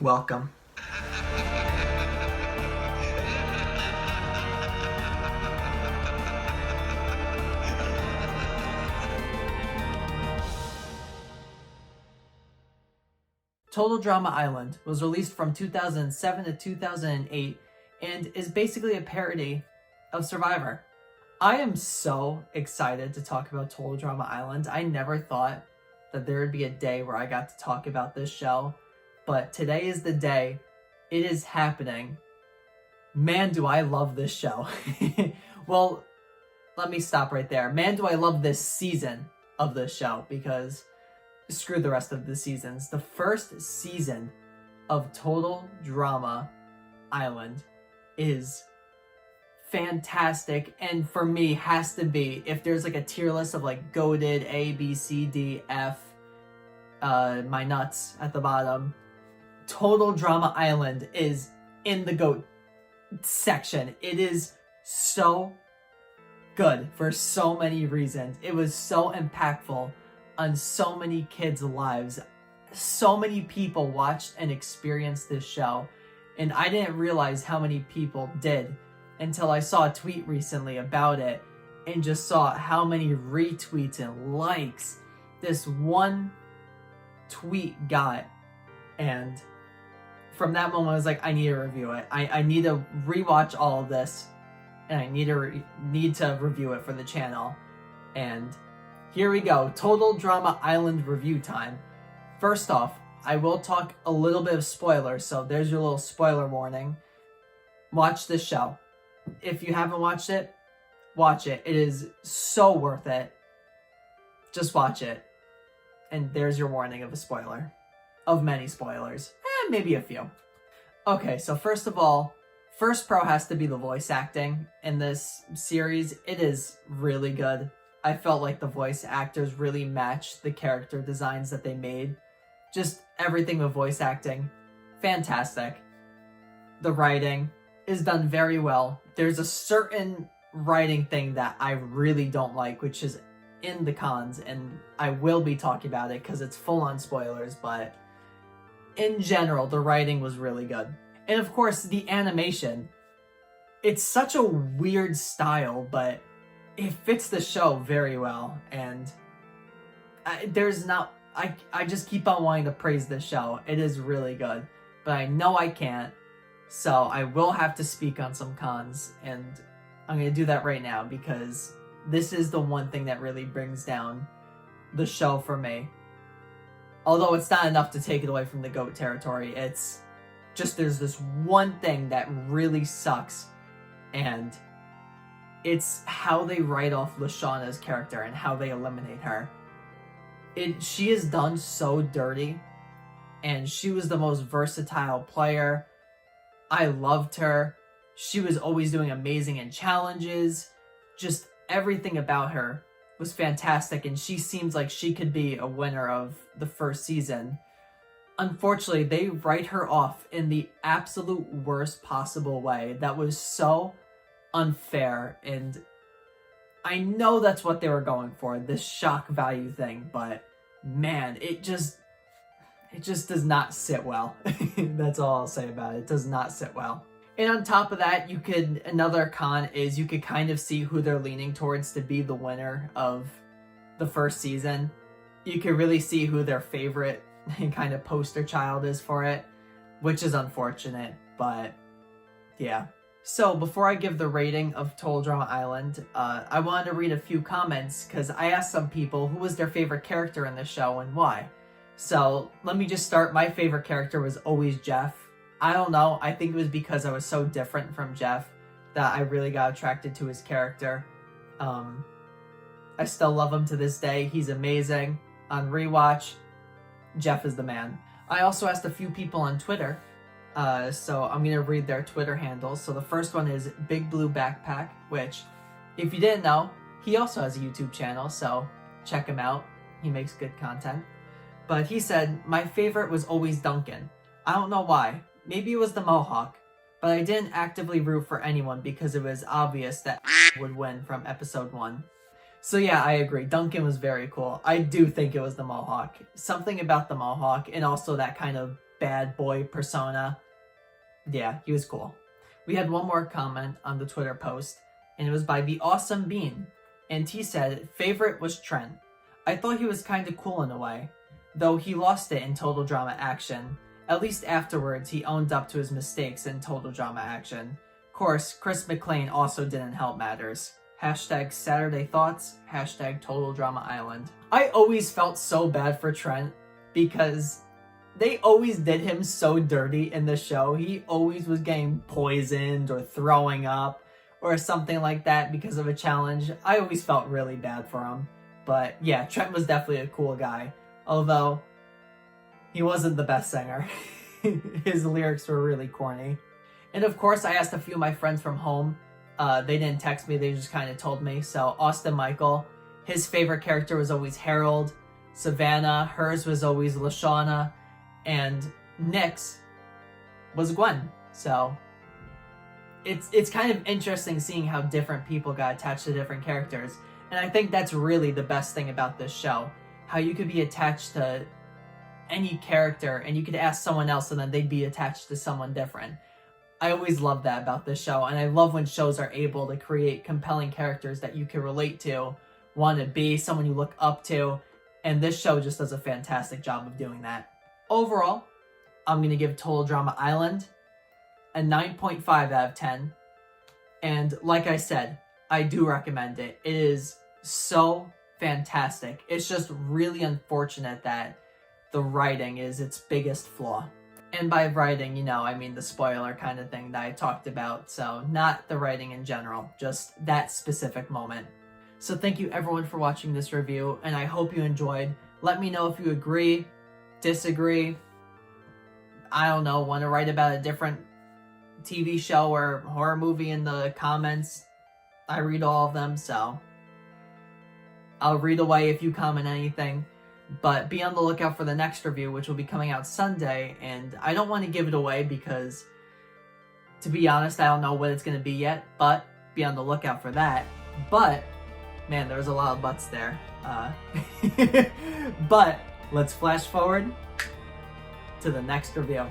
Welcome. Total Drama Island was released from 2007 to 2008 and is basically a parody of Survivor. I am so excited to talk about Total Drama Island. I never thought that there would be a day where I got to talk about this show, but today is the day. It is happening. Man, do I love this show. Well, let me stop right there. Man, do I love this season of this show, because screw the rest of the seasons. The first season of Total Drama Island is fantastic, and for me has to be, if there's like a tier list of like goated A, B, C, D, F, my nuts at the bottom, Total Drama Island is in the GOAT section. It is so good for so many reasons. It was so impactful on so many kids' lives. So many people watched and experienced this show, and I didn't realize how many people did until I saw a tweet recently about it and just saw how many retweets and likes this one tweet got. And from that moment I was like, I need to review it. I need to rewatch all of this, and I need to review it for the channel. And here we go. Total Drama Island review time. First off, I will talk a little bit of spoilers, so there's your little spoiler warning. Watch this show. If you haven't watched it, watch it. It is so worth it. Just watch it. And there's your warning of a spoiler. Of many spoilers. Maybe a few. Okay, so first of all, first pro has to be the voice acting in this series. It is really good. I felt like the voice actors really matched the character designs that they made. Just everything with voice acting, fantastic. The writing is done very well. There's a certain writing thing that I really don't like, which is in the cons, and I will be talking about it because it's full on spoilers, but in general, the writing was really good. And of course, the animation. It's such a weird style, but it fits the show very well, and I just keep on wanting to praise this show. It is really good, but I know I can't, so I will have to speak on some cons, and I'm going to do that right now because this is the one thing that really brings down the show for me. Although it's not enough to take it away from the GOAT territory, it's just there's this one thing that really sucks, and it's how they write off Lashauna's character and how they eliminate her. She is done so dirty, and she was the most versatile player. I loved her. She was always doing amazing in challenges. Just everything about her was fantastic, and she seems like she could be a winner of the first season. Unfortunately, they write her off in the absolute worst possible way. That was so unfair, and I know that's what they were going for, this shock value thing, but man, it just does not sit well. That's all I'll say about it. It does not sit well. And on top of that, another con is you could kind of see who they're leaning towards to be the winner of the first season. You could really see who their favorite kind of poster child is for it, which is unfortunate, but yeah. So before I give the rating of Total Drama Island, I wanted to read a few comments because I asked some people who was their favorite character in the show and why. So let me just start. My favorite character was always Jeff. I don't know. I think it was because I was so different from Jeff that I really got attracted to his character. I still love him to this day. He's amazing. On rewatch, Jeff is the man. I also asked a few people on Twitter, so I'm going to read their Twitter handles. So the first one is Big Blue Backpack, which, if you didn't know, he also has a YouTube channel, so check him out. He makes good content. But he said, my favorite was always Duncan. I don't know why. Maybe it was the Mohawk, but I didn't actively root for anyone because it was obvious that would win from episode 1. So yeah, I agree. Duncan was very cool. I do think it was the Mohawk. Something about the Mohawk, and also that kind of bad boy persona. Yeah, he was cool. We had one more comment on the Twitter post, and it was by The Awesome Bean. And he said, favorite was Trent. I thought he was kind of cool in a way, though he lost it in Total Drama Action. At least afterwards, he owned up to his mistakes in Total Drama Action. Of course, Chris McClane also didn't help matters. Hashtag Saturday Thoughts, hashtag Total Drama Island. I always felt so bad for Trent because they always did him so dirty in the show. He always was getting poisoned or throwing up or something like that because of a challenge. I always felt really bad for him. But yeah, Trent was definitely a cool guy. Although, he wasn't the best singer. His lyrics were really corny. And of course, I asked a few of my friends from home. They didn't text me, they just kind of told me. So Austin Michael, his favorite character was always Harold. Savannah, hers was always Lashana. And Nick's was Gwen. So it's kind of interesting seeing how different people got attached to different characters. And I think that's really the best thing about this show. How you could be attached to any character and you could ask someone else and then they'd be attached to someone different. I always love that about this show, and I love when shows are able to create compelling characters that you can relate to, want to be, someone you look up to, and this show just does a fantastic job of doing that. Overall, I'm going to give Total Drama Island a 9.5 out of 10, and like I said, I do recommend it. It is so fantastic. It's just really unfortunate that the writing is its biggest flaw. And by writing, you know, I mean the spoiler kind of thing that I talked about. So not the writing in general, just that specific moment. So thank you everyone for watching this review, and I hope you enjoyed. Let me know if you agree, disagree, I don't know, want to write about a different TV show or horror movie in the comments. I read all of them, so I'll read away if you comment anything. But be on the lookout for the next review, which will be coming out Sunday, and I don't want to give it away because, to be honest, I don't know what it's going to be yet, but be on the lookout for that. But, man, there was a lot of buts there. But, let's flash forward to the next review.